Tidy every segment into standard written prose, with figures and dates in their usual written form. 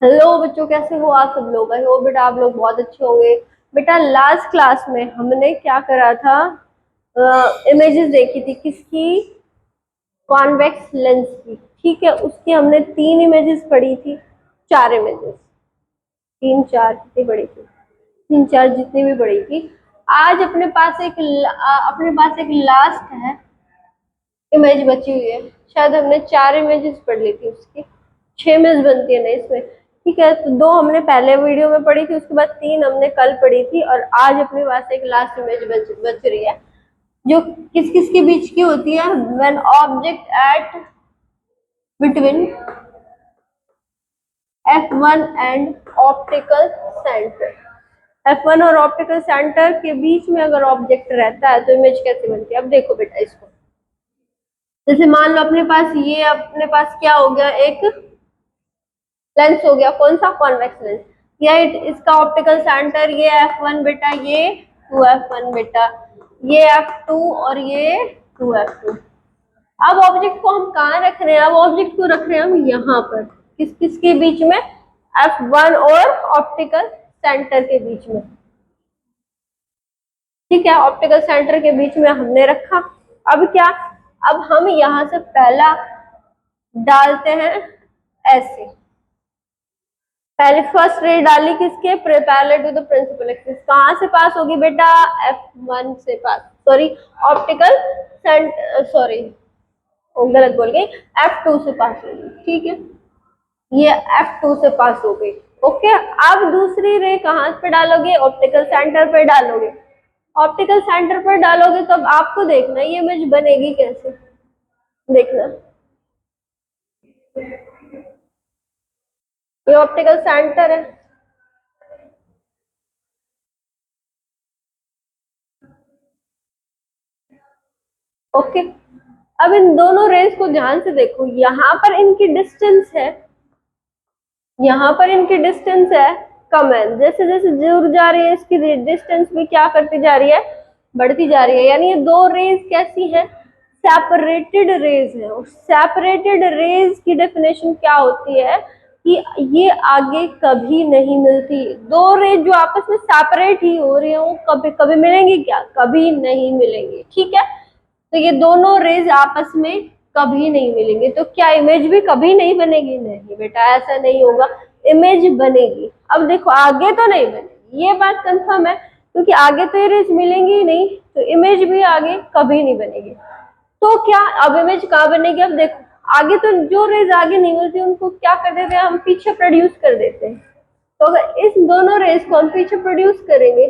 Hello बच्चों, कैसे हो आप सब लोग। आई होप बेटा आप लोग बहुत अच्छे होंगे। बेटा लास्ट क्लास में हमने क्या करा था, इमेजेस देखी थी किसकी, कॉन्वेक्स लेंस की। ठीक है, उसकी हमने 3 इमेजेस पढ़ी थी, 4 इमेजेस, 3 4 कितनी पढ़ी थी, 3 4 जितनी भी पढ़ी थी। आज अपने पास एक लास्ट है इमेज बची हुई है। शायद हमने 4 इमेजेस पढ़ ली थी, उसकी 6 इमेज बनती है ना इसमें। ठीक है, तो 2 हमने पहले वीडियो में पढ़ी थी, उसके बाद 3 हमने कल पढ़ी थी, और आज अपने पास एक लास्ट इमेज बच रही है जो किस किस के बीच की होती है। When object eight between F1 and optical centre. F1 और ऑप्टिकल सेंटर के बीच में अगर ऑब्जेक्ट रहता है तो इमेज कैसे बनती है। अब देखो बेटा, इसको जैसे मान लो अपने पास क्या हो गया, एक लेंस हो गया। कौन सा, कॉन्वेक्स लेंस। इसका ऑप्टिकल सेंटर ये F1 बेटा, ये 2F1 बेटा, ये F2 और ये 2F2। अब ऑब्जेक्ट को हम कहाँ रख रहे हैं, अब ऑब्जेक्ट को रख रहे हैं हम यहाँ पर, किस किस के बीच में, F1 और ऑप्टिकल सेंटर के बीच में। ठीक है, ऑप्टिकल सेंटर के बीच में हमने रखा। अब क्या, अब हम यहाँ से पहला डालते हैं ऐसे। पहले फर्स्ट रे डाली किसके, parallel to the principal axis. कहां से पास होगी बेटा, F1 से पास, सॉरी ऑप्टिकल सॉरी गलत बोल गई, F2 से पास होगी। ठीक है, ये F2 से पास हो गई। ओके, अब दूसरी रे कहां पे डालोगे, ऑप्टिकल सेंटर पे डालोगे। ऑप्टिकल सेंटर पर डालोगे तो अब आपको देखना ये इमेज बनेगी कैसे, देखना। ये ऑप्टिकल सेंटर है, ओके। अब इन दोनों रेस को ध्यान से देखो, यहाँ पर इनकी डिस्टेंस है, यहाँ पर इनकी डिस्टेंस है कम है। जैसे जैसे दूर जा रही है इसकी डिस्टेंस भी क्या करती जा रही है, बढ़ती जा रही है। यानी ये दो रेज कैसी है, सेपरेटेड रेज है। और सेपरेटेड रेज की डेफिनेशन क्या होती है कि ये आगे कभी नहीं मिलती। दो रेज जो आपस में सेपरेट ही हो रही है वो कभी कभी मिलेंगी क्या, कभी नहीं मिलेंगी। ठीक है, तो ये दोनों रेज आपस में कभी नहीं मिलेंगे, तो क्या इमेज भी कभी नहीं बनेगी, नहीं बेटा ऐसा नहीं होगा, इमेज बनेगी। अब देखो आगे तो नहीं बनेगी, ये बात कंफर्म है, क्योंकि आगे तो ये रेज मिलेंगी ही नहीं, तो इमेज भी आगे कभी नहीं बनेगी। तो क्या अब इमेज कहाँ बनेगी, अब देखो आगे तो जो रेज आगे नहीं मिलती उनको क्या कर देते हैं हम, पीछे प्रोड्यूस कर देते हैं। तो अगर इस दोनों रेज को हम पीछे प्रोड्यूस करेंगे,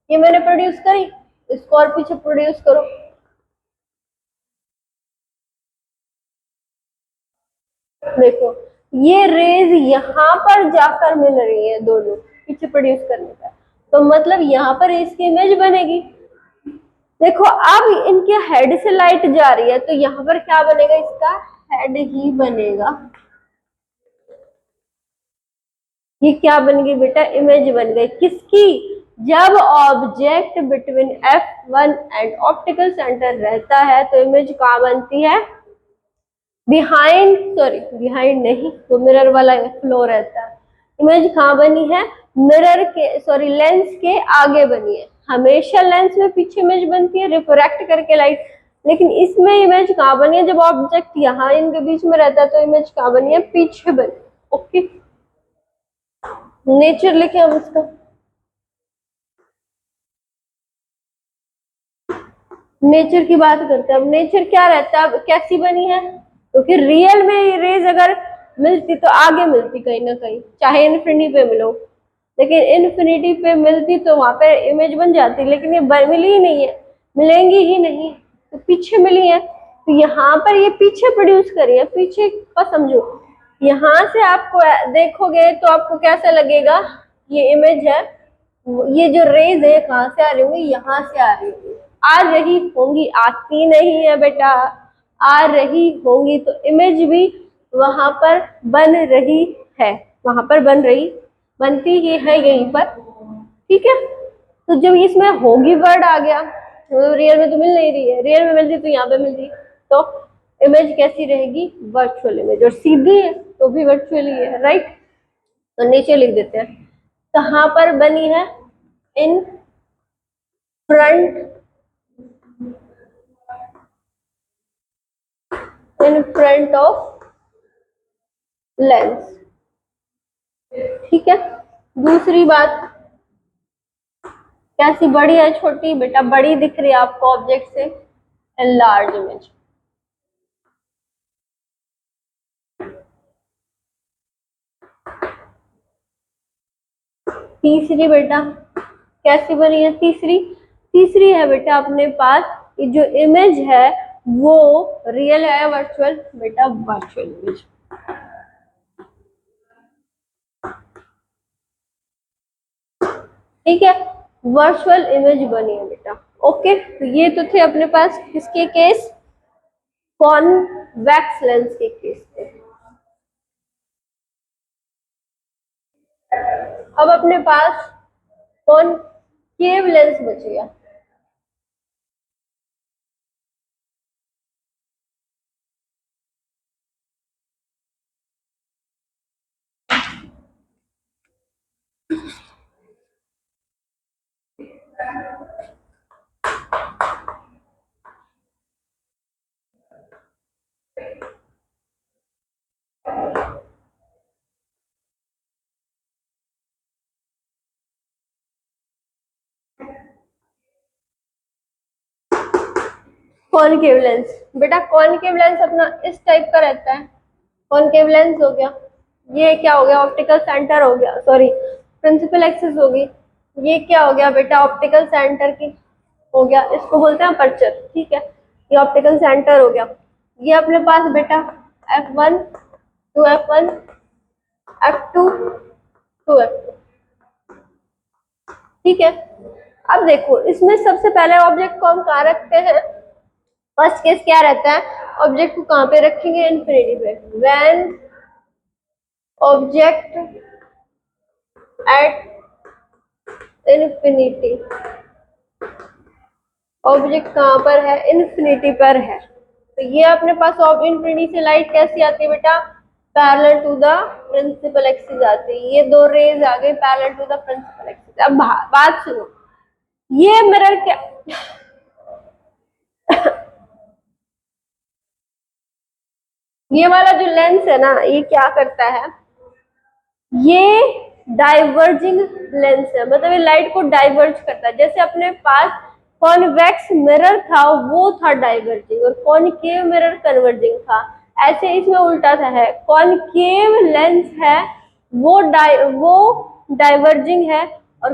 ये मैंने प्रोड्यूस करी, इसको और पीछे प्रोड्यूस करो, देखो ये रेज यहाँ पर जाकर मिल रही है दोनों पीछे प्रोड्यूस करने का, तो मतलब यहाँ पर इसकी इमेज बनेगी। देखो अब इनके हेड से लाइट जा रही है तो यहाँ पर क्या बनेगा, इसका हेड ही बनेगा। ये क्या बन गई बेटा, इमेज बन गई किसकी, जब object between F1 and optical centre रहता है तो इमेज कहाँ बनती है, बिहाइंड, सॉरी बिहाइंड नहीं, वो मिरर वाला फ्लो रहता है। इमेज कहाँ बनी है, मिरर के, सॉरी लेंस के आगे बनी है। हमेशा लेंस में पीछे इमेज बनती है रिफ्रैक्ट करके लाइट, लेकिन इसमें इमेज कहाँ बनी है, जब ऑब्जेक्ट यहाँ इनके बीच में रहता है तो इमेज कहाँ बनी है, पीछे बनी। ओके, नेचर लिखे हम इसका, नेचर की बात करते हैं। अब नेचर क्या रहता है, अब कैसी बनी है, क्योंकि रियल में रेज अगर मिलती तो आगे मिलती कहीं ना कहीं, चाहे इन्फिनिटी पे मिलो, लेकिन इन्फिनिटी पे मिलती तो वहां पे इमेज बन जाती, लेकिन ये मिली ही नहीं है, मिलेंगी ही नहीं, तो पीछे मिली है। तो यहाँ पर ये पीछे प्रोड्यूस करी है, पीछे का समझो, यहाँ से आपको देखोगे तो आपको कैसा लगेगा, ये इमेज है, ये जो रेज है कहाँ से आ रही होंगी, यहाँ से आ रही होंगी, आ रही होंगी, आती नहीं है बेटा, आ रही होंगी, तो इमेज भी वहां पर बन रही है, वहां पर बनती ही है यहीं पर। ठीक है, तो जब इसमें होगी वर्ड आ गया, तो रियल में तो मिल नहीं रही है, रियल में मिलती तो यहाँ पे मिलती, तो इमेज कैसी रहेगी, वर्चुअल इमेज, और सीधी है तो भी वर्चुअली है, राइट। तो नेचर लिख देते हैं। कहाँ पर बनी है? In front of lens. ठीक है। दूसरी बात, कैसी, बड़ी है छोटी? बेटा बड़ी दिख रही है आपको ऑब्जेक्ट से, एनलार्ज इमेज। तीसरी बेटा कैसी बनी है? तीसरी है बेटा अपने पास ये जो इमेज है वो रियल है वर्चुअल? बेटा वर्चुअल इमेज। ठीक है, वर्चुअल इमेज बनी है बेटा। ओके, तो ये तो थे अपने पास किसके केस? कॉन्वेक्स लेंस के केस थे। अब अपने पास कॉनकेव लेंस बचेगा। कॉनकेव लेंस, बेटा कॉनकेव लेंस अपना इस टाइप का रहता है। कॉनकेव लेंस हो गया, ये क्या हो गया? ऑप्टिकल सेंटर हो गया, सॉरी प्रिंसिपल एक्सिस होगी। ये क्या हो गया बेटा? ऑप्टिकल सेंटर की हो गया, इसको बोलते हैं अपर्चर। ठीक है, ये ऑप्टिकल सेंटर हो गया। ये अपने पास बेटा f1 to f1, f2 to f2। ठीक है, अब देखो इसमें सबसे पहले ऑब्जेक्ट को हम कहाँ रखते हैं? फर्स्ट केस क्या रहता है? ऑब्जेक्ट को कहाँ पे रखेंगे? इन्फिनिटी पे। When object at infinity, object कहाँ पर है? इन्फिनिटी पर है। तो ये अपने पास ऑफ इन्फिनिटी से लाइट कैसी आती है बेटा? Parallel to the principal axis आती है। ये दो रेज आ गई parallel to the principal axis. अब बात सुनो, ये मिरर क्या ये वाला जो लेंस है ना, ये क्या करता है? ये डाइवर्जिंग लेंस है, मतलब ये लाइट को डाइवर्ज करता है। जैसे अपने पास कॉन्वेक्स मिरर था वो था डाइवर्जिंग, और कॉनकेव मिरर कन्वर्जिंग था। ऐसे इसमें उल्टा सा है, कॉनकेव लेंस है वो डाइवर्जिंग है, और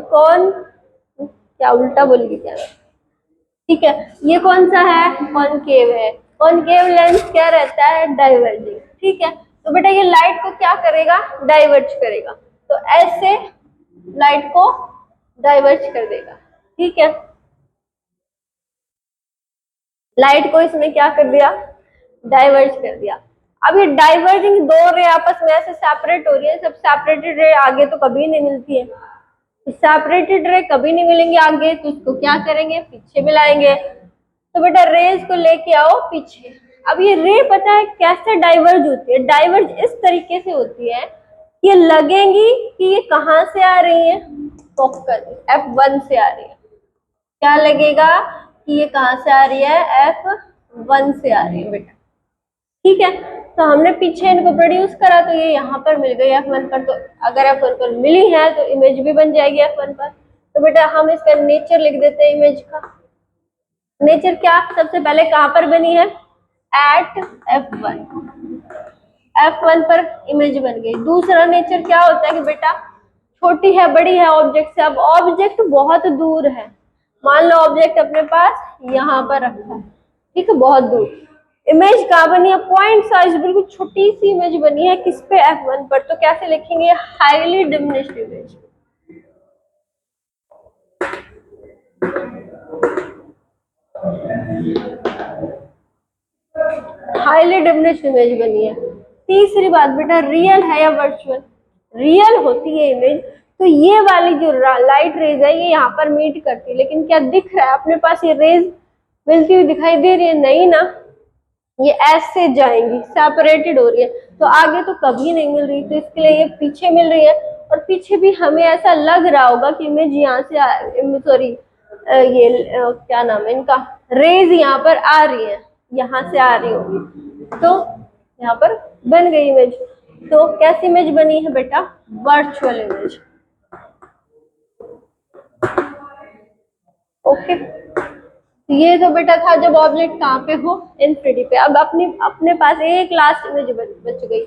क्या उल्टा बोल गई क्या? ठीक है, ये कौन सा है? कॉनकेव है। कॉनकेव लेंस क्या रहता है? डाइवर्जिंग। ठीक है, तो बेटा ये लाइट को क्या करेगा? डाइवर्ज करेगा। तो ऐसे लाइट को डाइवर्ज कर देगा। ठीक है, लाइट को इसमें क्या कर दिया? डाइवर्ज कर दिया। अब ये डाइवर्जिंग दो रे आपस में ऐसे सेपरेट हो रही है। सब सेपरेटेड रे आगे तो कभी नहीं मिलती है, सेपरेटेड रे कभी नहीं मिलेंगे आगे, तो इसको क्या करेंगे? पीछे मिलाएंगे। तो बेटा रेज को लेके आओ पीछे। अब ये रे पता है कैसे डाइवर्ज होती है? डाइवर्ज इस तरीके से होती है, ये लगेंगी कि ये कहाँ से आ रही है? फोकस F1 से आ रही है। क्या लगेगा कि ये कहाँ से आ रही है? F1 से आ रही है बेटा। ठीक है, तो हमने पीछे इनको प्रोड्यूस करा तो ये यहाँ पर मिल गई F1 पर। तो अगर F1 पर मिली है तो इमेज भी बन जाएगी F1 पर। तो बेटा हम इसका नेचर लिख देते हैं इमेज का। नेचर क्या? सबसे पहले कहाँ पर बनी है? एट F1, F1 पर इमेज बन गई। दूसरा नेचर क्या होता है कि बेटा छोटी है बड़ी है ऑब्जेक्ट से। अब ऑब्जेक्ट बहुत दूर है, मान लो ऑब्जेक्ट अपने पास यहाँ पर रखा है, ठीक है, बहुत दूर। इमेज कहाँ बनी है? पॉइंट साइज बिल्कुल छोटी सी इमेज बनी है, किस पे? F1 पर। तो कैसे लिखेंगे? Highly diminished image. Highly diminished image बनी है। तीसरी बात बेटा, रियल है या वर्चुअल? रियल होती है इमेज, तो ये वाली जो लाइट रेज है ये यहाँ पर मीट करती है। लेकिन क्या दिख रहा है अपने पास? ये रेज मिलती हुई दिखाई दे रही है? नहीं ना, ये ऐसे जाएंगी, सेपरेटेड हो रही है, तो आगे तो कभी नहीं मिल रही। तो इसके लिए ये पीछे मिल रही है, और पीछे भी हमें ऐसा लग रहा होगा कि इमेज यहाँ से सॉरी ये क्या नाम है इनका, रेज यहाँ पर आ रही है, यहाँ से आ रही होगी, तो यहाँ पर बन गई इमेज। तो कैसी इमेज बनी है बेटा? Virtual image. ओके, ये तो बेटा था जब ऑब्जेक्ट कहाँ पे हो, इनफिनिटी पे। अब अपने पास एक लास्ट इमेज बच गई।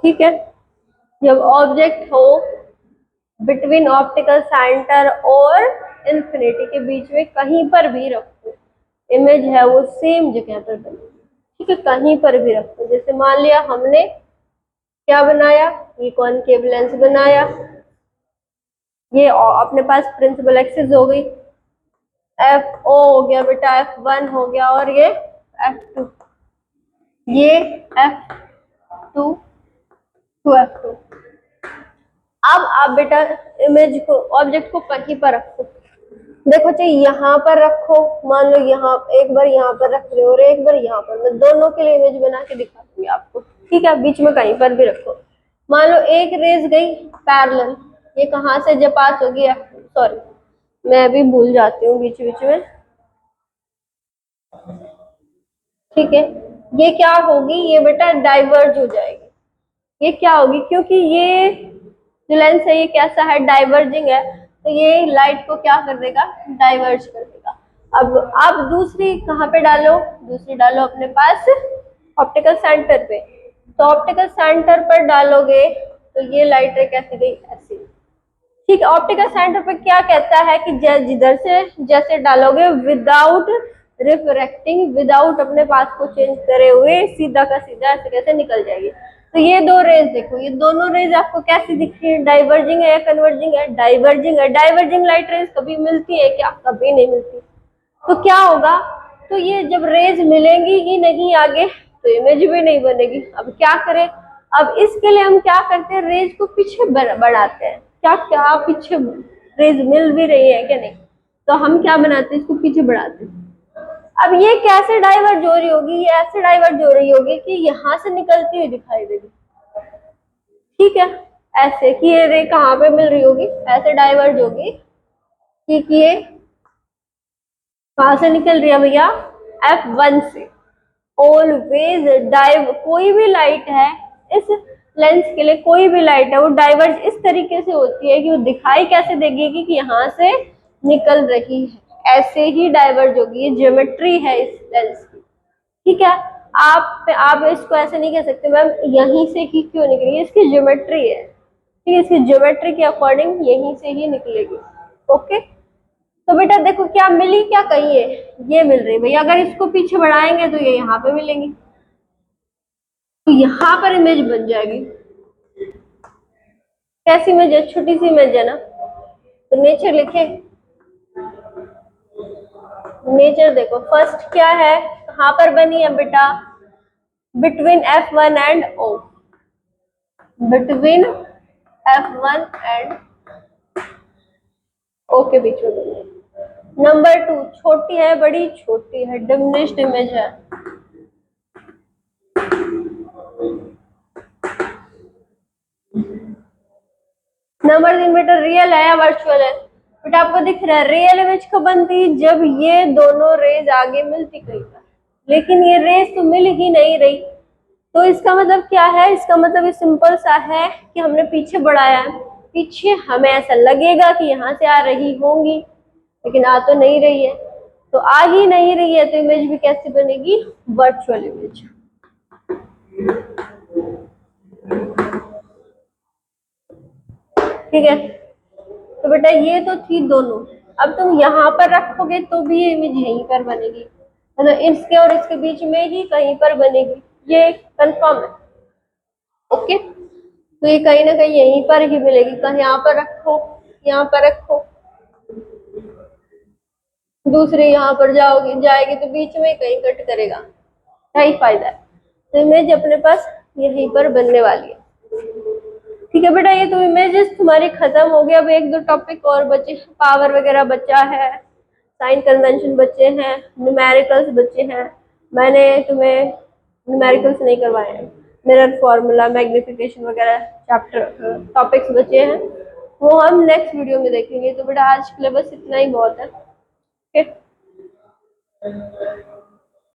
ठीक है, जब ऑब्जेक्ट हो बिटवीन ऑप्टिकल सेंटर और इन्फिनिटी के बीच में कहीं पर भी रखो, इमेज है वो सेम जगह पर बने। ठीक है, कहीं पर भी रखो। जैसे मान लिया हमने क्या बनाया, ये कॉनकेव लेंस बनाया, ये अपने पास प्रिंसिपल एक्सिस हो गई, एफ ओ हो गया बेटा, F1 हो गया, और ये F2, ये F2 टू F2। अब आप बेटा इमेज को, ऑब्जेक्ट को कहीं पर रखो। देखो चाहे यहाँ पर रखो, मान लो यहाँ एक बार यहाँ पर रख रहे हो और एक बार यहाँ पर, मैं दोनों के लिए इमेज बना के दिखा दूंगी आपको। ठीक है, बीच में कहीं पर भी रखो। मान लो एक रेज गई पैरेलल, ये कहाँ से जब पास होगी, सॉरी मैं भी भूल जाती हूँ बीच बीच में। ठीक है, ये क्या होगी, ये बेटा डाइवर्ज हो जाएगी। ये क्या होगी, क्योंकि ये जो लेंस है ये कैसा है, डाइवर्जिंग है, तो ये लाइट को क्या कर देगा, डाइवर्ज कर देगा। अब आप दूसरी कहाँ पे डालो, दूसरी डालो अपने पास ऑप्टिकल सेंटर पे। तो ऑप्टिकल सेंटर पर डालोगे तो ये लाइट रे कैसी गई, ऐसी। ठीक है, ऑप्टिकल सेंटर पे क्या कहता है कि जिधर से जैसे डालोगे विदाउट रिफ्रैक्टिंग, विदाउट अपने पाथ को चेंज करे हुए, सीधा का सीधा ऐसे कैसे निकल जाएगी। तो ये दो रेज देखो, ये दोनों रेज आपको कैसी दिख रही है, डाइवर्जिंग है या कन्वर्जिंग है, डाइवर्जिंग है। डाइवर्जिंग लाइट रेज कभी मिलती है क्या, कभी नहीं मिलती। तो क्या होगा, तो ये जब रेज मिलेंगी ही नहीं आगे तो इमेज भी नहीं बनेगी। अब क्या करें, अब इसके लिए हम क्या करते हैं, रेज को पीछे बढ़ाते हैं। क्या क्या पीछे रेज मिल भी रही है क्या, नहीं, तो हम क्या बनाते हैं, इसको पीछे बढ़ाते हैं। अब ये कैसे डाइवर्ज हो रही होगी, ये ऐसे डाइवर्ज हो रही होगी कि यहाँ से निकलती हुई दिखाई देगी। ठीक है, ऐसे कि ये रे कहाँ पे मिल रही होगी, ऐसे डाइवर्ज होगी कि ये कहाँ से निकल रही है भैया, F1 से। ऑलवेज डाइव, कोई भी लाइट है इस लेंस के लिए, कोई भी लाइट है वो डाइवर्ज इस तरीके से होती है कि वो दिखाई कैसे देगी कि यहाँ से निकल रही है, ऐसे ही डाइवर्ज होगी। ये ज्योमेट्री है इस लेंस की। ठीक है, आप इसको ऐसे नहीं कह सकते मैम यहीं से ही क्यों निकलेगी, इसकी ज्योमेट्री है। ठीक है, इसकी ज्योमेट्री के अकॉर्डिंग यहीं से ही निकलेगी। ओके, तो बेटा देखो क्या मिली, क्या कही है, ये मिल रही भैया। अगर इसको पीछे बढ़ाएंगे तो ये यहाँ पे मिलेंगी, तो यहाँ पर इमेज बन जाएगी। कैसी इमेज है, छोटी सी इमेज है ना। तो नेचर लिखे, नेचर देखो फर्स्ट क्या है, कहाँ पर बनी है बेटा, between F1 and O, between F1 and O के बीच में बनी है। नंबर 2 छोटी है, बड़ी छोटी है, डिमिनिश्ड इमेज है। नंबर 3 बेटा रियल है या वर्चुअल है, बेटा आपको दिख रहा है रियल इमेज कब बनती, जब ये दोनों रेज आगे मिलती कहीं पर, लेकिन ये रेज तो मिल ही नहीं रही। तो इसका मतलब क्या है, इसका मतलब ये सिंपल सा है कि हमने पीछे बढ़ाया है, पीछे हमें ऐसा लगेगा कि यहाँ से आ रही होंगी, लेकिन आ तो नहीं रही है। तो आ ही नहीं रही है तो इमेज भी कैसे बनेगी, वर्चुअल इमेज। ठीक है, तो बेटा ये तो थी दोनों। अब तुम यहाँ पर रखोगे तो भी ये इमेज यहीं पर बनेगी, मतलब इसके और इसके बीच में ही कहीं पर बनेगी, ये कंफर्म है। ओके, तो ये कहीं ना कहीं यहीं पर ही मिलेगी, कहीं यहाँ पर रखो, यहाँ पर रखो, दूसरे यहाँ पर जाएगी तो बीच में कहीं कट करेगा, क्या ही फायदा है। तो इमेज अपने पास यहीं पर बनने वाली है। ठीक है बेटा, ये तो इमेजेस तुम्हारी खत्म हो गई। अब एक दो टॉपिक और बचे, पावर वगैरह बचा है, साइन कन्वेंशन बचे हैं, न्यूमेरिकल्स बचे हैं। मैंने तुम्हें न्यूमेरिकल्स नहीं करवाए हैं, मिरर फॉर्मूला, मैग्निफिकेशन वगैरह चैप्टर टॉपिक्स बचे हैं, वो हम नेक्स्ट वीडियो में देखेंगे। तो बेटा आज के लिए बस इतना ही बहुत है। ओके।